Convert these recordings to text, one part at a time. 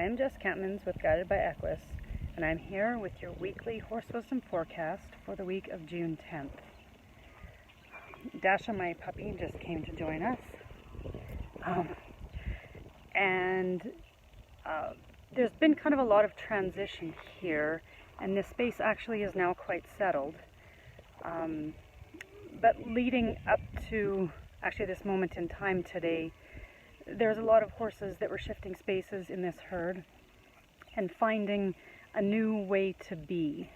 I am Jess Campmans with Guided by Equus, and I'm here with your weekly horse wisdom forecast for the week of June 10th. Dasha, my puppy, just came to join us, there's been kind of a lot of transition here, and this space actually is now quite settled. But leading up to actually this moment in time today, there's a lot of horses that were shifting spaces in this herd and finding a new way to be,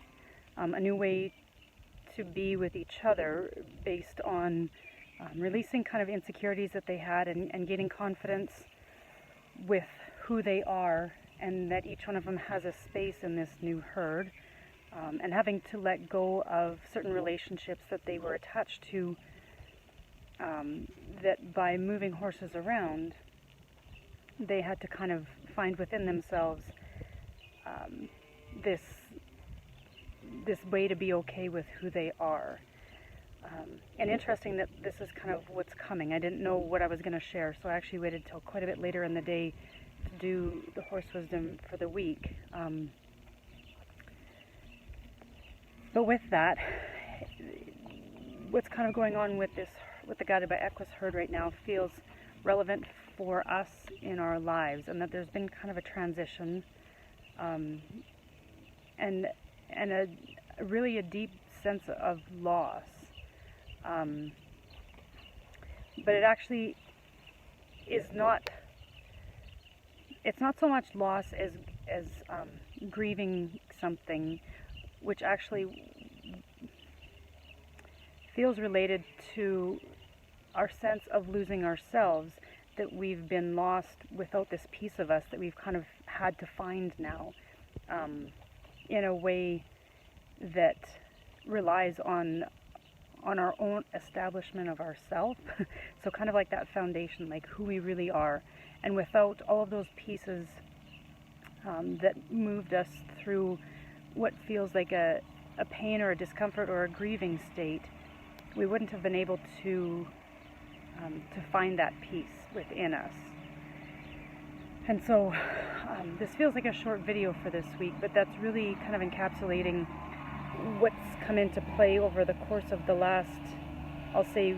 with each other based on releasing kind of insecurities that they had and gaining confidence with who they are, and that each one of them has a space in this new herd, and having to let go of certain relationships that they were attached to, that by moving horses around, they had to kind of find within themselves this way to be okay with who they are. And interesting that this is kind of what's coming. I didn't know what I was going to share, so I actually waited till quite a bit later in the day to do the horse wisdom for the week. But with that, what's kind of going on with the Guided by Equus herd right now feels relevant for us in our lives, and that there's been kind of a transition, and really a deep sense of loss. But it actually is not. It's not so much loss as grieving something, which actually feels related to our sense of losing ourselves, that we've been lost without this piece of us that we've kind of had to find now, in a way that relies on our own establishment of ourself. So kind of like that foundation, like who we really are. And without all of those pieces that moved us through what feels like a pain or a discomfort or a grieving state, we wouldn't have been able to find that peace within us. And so this feels like a short video for this week, but that's really kind of encapsulating what's come into play over the course of the last, I'll say,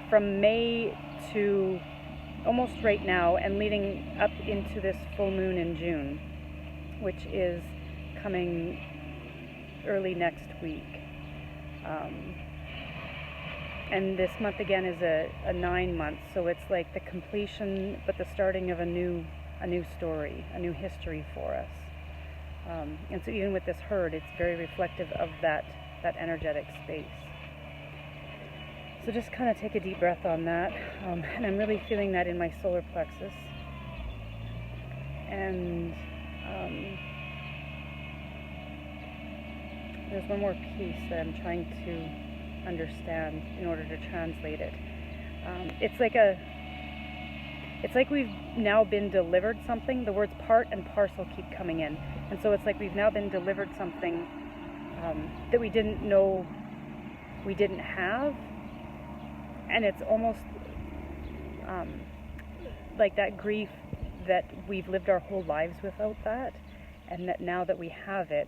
from May to almost right now, and leading up into this full moon in June, which is coming early next week. And this month again is a 9 month, so it's like the completion, but the starting of a new story, a new history for us. And so even with this herd, it's very reflective of that energetic space. So just kind of take a deep breath on that, and I'm really feeling that in my solar plexus. And there's one more piece that I'm trying to understand in order to translate it. It's like we've now been delivered something. The words part and parcel keep coming in, and so it's like we've now been delivered something that we didn't know we didn't have, and it's almost like that grief that we've lived our whole lives without that, and that now that we have it,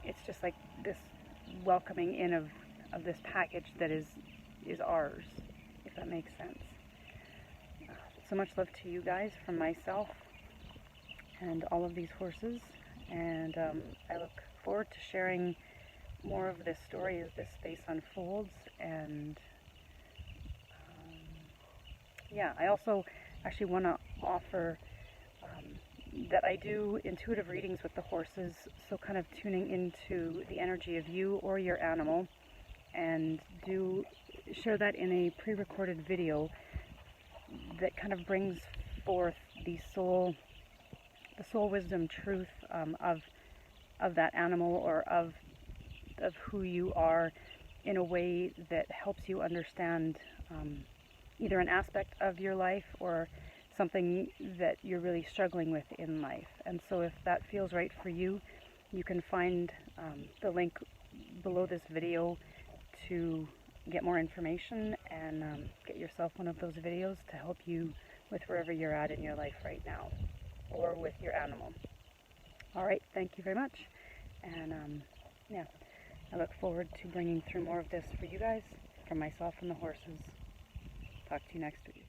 it's just like this welcoming in of this package that is ours, if that makes sense. So much love to you guys from myself and all of these horses, and I look forward to sharing more of this story as this space unfolds. And I also actually want to offer that I do intuitive readings with the horses, so kind of tuning into the energy of you or your animal, and do share that in a pre-recorded video that kind of brings forth the soul wisdom truth of that animal, or of who you are, in a way that helps you understand either an aspect of your life or something that you're really struggling with in life. And so if that feels right for you, you can find the link below this video to get more information and get yourself one of those videos to help you with wherever you're at in your life right now, or with your animal. All right, thank you very much. And yeah, I look forward to bringing through more of this for you guys, for myself and the horses. Talk to you next week.